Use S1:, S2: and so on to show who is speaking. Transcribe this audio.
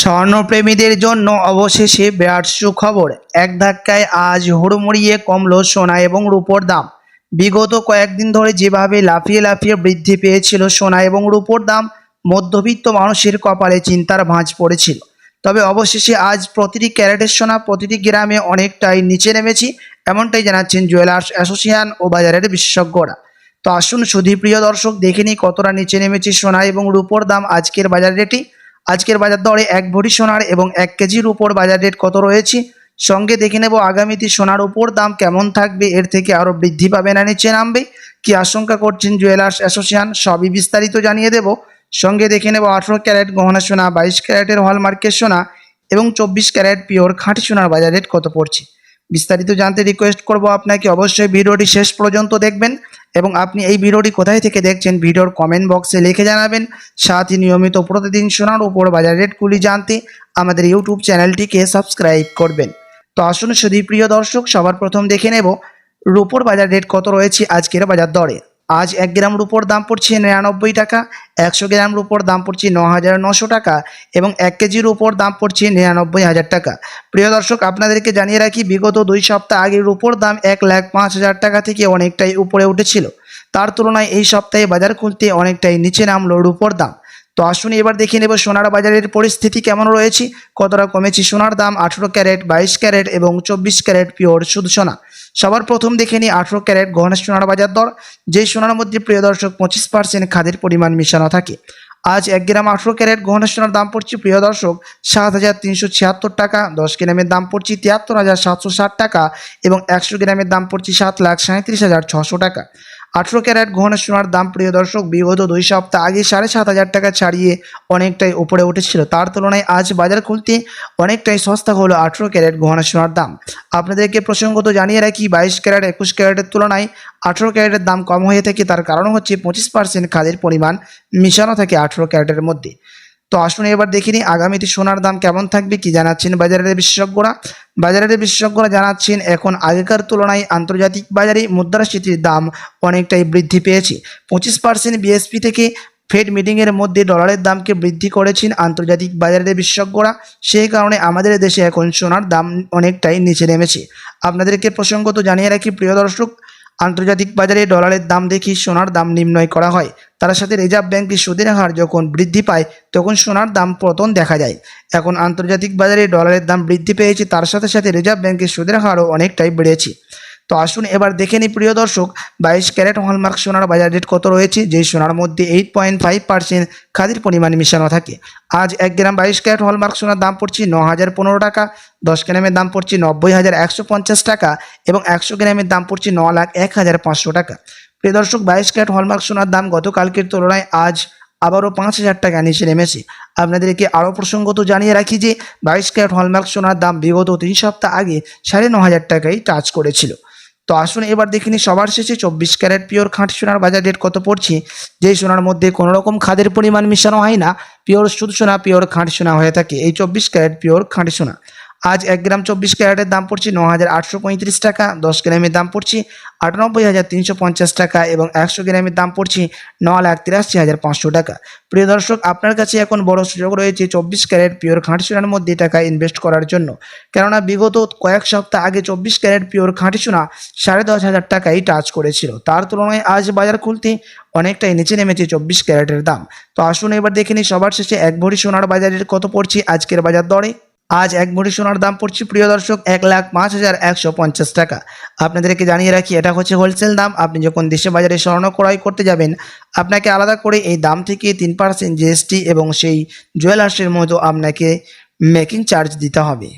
S1: স্বর্ণপ্রেমীদের জন্য অবশেষে বিরাট সুখবর। এক ধাক্কায় আজ হুড়মুড়িয়ে কমলো সোনা এবং রূপোর দাম। বিগত কয়েকদিন ধরে যেভাবে লাফিয়ে লাফিয়ে বৃদ্ধি পেয়েছিল সোনা এবং রূপোর দাম, মধ্যবিত্ত মানুষের কপালে চিন্তার ভাঁজ পড়েছিল। তবে অবশেষে আজ প্রতিটি ক্যারেটের সোনা প্রতিটি গ্রামে অনেকটাই নিচে নেমেছে, এমনটাই জানাচ্ছেন জুয়েলার্স অ্যাসোসিয়েশন ও বাজারের বিশেষজ্ঞরা। তো আসুন সুধীপ্রিয় দর্শক, দেখে নিই কতটা নিচে নেমেছে সোনা এবং রূপোর দাম আজকের বাজার রেটে। আজকের বাজার দরে এক ভরি সোনার এবং 1 কেজির উপর বাজার রেট কত রয়েছে, সঙ্গে দেখে নেব আগামীতে সোনার উপর দাম কেমন থাকবে, এর থেকে আরও বৃদ্ধি পাবে না নিচে নামবে, কি আশঙ্কা করছেন জুয়েলার্স অ্যাসোসিয়েশন, সবই বিস্তারিত জানিয়ে দেব। সঙ্গে দেখে নেব 18 ক্যারেট গহনা সোনা, 22 ক্যারেটের হলমার্কের সোনা এবং 24 ক্যারেট পিওর খাঁটি সোনার বাজার রেট কত পড়ছে। বিস্তারিত জানতে রিকোয়েস্ট করব আপনাকে অবশ্যই ভিডিওটি শেষ পর্যন্ত দেখবেন, এবং আপনি এই ভিডিওটি কোথায় থেকে দেখছেন ভিডিওর কমেন্ট বক্সে লিখে জানাবেন। সাথে নিয়মিত প্রতিদিন সোনার উপর বাজার রেটগুলি জানতে আমাদের ইউটিউব চ্যানেলটিকে সাবস্ক্রাইব করবেন। তো আসুন সুধীপ্রিয় দর্শক, সবার প্রথম দেখে নেব রূপোর বাজার রেট কত রয়েছে আজকের বাজার দরে। আজ 1 গ্রাম রূপোর দাম পড়ছে 99 টাকা, 100 গ্রাম রূপোর দাম পড়ছে 9,900 টাকা এবং 1 কেজির উপর দাম পড়ছে 99,000 টাকা। প্রিয় দর্শক, আপনাদেরকে জানিয়ে রাখি, বিগত 2 সপ্তাহ আগে রূপোর দাম 1,05,000 টাকা থেকে অনেকটাই উপরে উঠেছিল। তার তুলনায় এই সপ্তাহে বাজার খুলতে অনেকটাই নিচে নামলো রূপোর দাম। তো আসুন এবার দেখে নেব সোনার বাজারের পরিস্থিতি কেমন রয়েছে, কতটা কমেছে সোনার দাম 18 ক্যারেট, 22 ক্যারেট এবং 24 ক্যারেট পিওর শুধু সোনা। সবার প্রথম দেখে নিই 18 ক্যারেট গহনা সোনার বাজার দর, যেই সোনার মধ্যে প্রিয় দর্শক 25% খাদের পরিমাণ মিশানো থাকে। আজ 1 গ্রাম 18 ক্যারেট গহনা সোনার দাম পড়ছে প্রিয় দর্শক 7,376 টাকা, 10 গ্রামের দাম পড়ছে 73,760 টাকা এবং 100 গ্রামের দাম পড়ছে 7,37,600 টাকা। 18 ক্যারেট গহনা সোনার দাম প্রিয় দর্শক বিগত 2 সপ্তাহ আগে 7,500 টাকা ছাড়িয়ে অনেকটাই উপরে উঠেছিল। তার তুলনায় আজ বাজার খুলতে অনেকটাই সস্তা হলো 18 ক্যারেট গহনা সোনার দাম। আপনাদেরকে প্রসঙ্গত জানিয়ে রাখি, 22 ক্যারেট 21 ক্যারেটের তুলনায় 18 ক্যারেটের দাম কম হয়ে থাকে। তার কারণ হচ্ছে 25% খাদের পরিমাণ মিশানো থাকে 18 ক্যারেটের মধ্যে। তো আসুন এবার দেখে নিই আগামীতে সোনার দাম কেমন থাকবে, কি জানাচ্ছেন বাজারের বিশেষজ্ঞরা। বাজারের বিশেষজ্ঞরা জানাচ্ছেন, এখন আগেকার তুলনায় আন্তর্জাতিক বাজারে মুদ্রাস্ফীতির দাম অনেকটাই বৃদ্ধি পেয়েছে। 25% বিএসপি থেকে ফেড মিটিংয়ের মধ্যে ডলারের দামকে বৃদ্ধি করেছেন আন্তর্জাতিক বাজারের বিশেষজ্ঞরা। সেই কারণে আমাদের দেশে এখন সোনার দাম অনেকটাই নিচে নেমেছে। আপনাদেরকে প্রসঙ্গত জানিয়ে রাখি প্রিয় দর্শক, আন্তর্জাতিক বাজারে ডলারের দাম দেখি সোনার দাম নির্ণয় করা হয়। তার সাথে রিজার্ভ ব্যাংকের সুদের হার যখন বৃদ্ধি পায় তখন সোনার দাম পতন দেখা যায়। এখন আন্তর্জাতিক বাজারে ডলারের দাম বৃদ্ধি পেয়েছে, তার সাথে সাথে রিজার্ভ ব্যাংকের সুদের হারও অনেকটাই বেড়েছে। তো আসুন এবার দেখে নিই প্রিয় দর্শক 22 ক্যারেট হলমার্ক সোনার বাজার রেট কত রয়েছে, যেই সোনার মধ্যে 8.5% খাদির পরিমাণ মিশানো থাকে। আজ 1 গ্রাম 22 ক্যারেট হলমার্ক সোনার দাম পড়ছে 9,015 টাকা, 10 গ্রামের দাম পড়ছে 90,150 টাকা এবং 100 গ্রামের দাম পড়ছে 9,01,500 টাকা। প্রিয় দর্শক, 22 ক্যারেট হলমার্ক সোনার দাম গতকালকের তুলনায় আজ আবারও 5,000 টাকা নিচে নেমেছে। আপনাদেরকে আরও প্রসঙ্গত জানিয়ে রাখি যে 22 ক্যারেট হলমার্ক সোনার দাম বিগত 3 সপ্তাহ আগে 9,500 টাকায় টাচ করেছিল। তো আসুন এবার দেখে নিই সবার শেষে 24 ক্যারেট পিওর খাঁটি সোনার বাজার রেট কত পড়ছে, যেই সোনার মধ্যে কোনো রকম খাদের পরিমাণ মিশানো হয় না, পিওর শুধু সোনা, পিওর খাঁটি সোনা হয়ে থাকে এই 24 ক্যারেট পিওর খাঁটি সোনা। আজ 1 গ্রাম 24 ক্যারেটের দাম পড়ছে 9,835 টাকা, 10 গ্রামের দাম পড়ছে 98,350 টাকা এবং 100 গ্রামের দাম পড়ছে 9,83,500 টাকা। প্রিয় দর্শক, আপনার কাছে এখন বড় সুযোগ রয়েছে 24 ক্যারেট পিওর খাঁটি সোনার মধ্যে টাকা ইনভেস্ট করার জন্য, কেননা বিগত কয়েক সপ্তাহ আগে 24 ক্যারেট পিওর খাঁটি সোনা 10,500 টাকায় টাচ করেছিল। তার তুলনায় আজ বাজার খুলতে অনেকটাই নিচে নেমেছে 24 ক্যারেটের দাম। তো আসুন এবার দেখে নিই সবার শেষে 1 ভরি সোনার বাজারের কত পড়ছে আজকের বাজার দরে। আজ 1 ভরি সোনার দাম পড়ছে প্রিয় দর্শক 1,05,150 টাকা। আপনাদেরকে জানিয়ে রাখি, এটা হচ্ছে হোলসেল দাম। আপনি যখন দেশে বাজারে স্বর্ণ ক্রয় করতে যাবেন, আপনাকে আলাদা করে এই দাম থেকে 3% জিএসটি এবং সেই জুয়েলার্সের মতো আপনাকে মেকিং চার্জ দিতে হবে।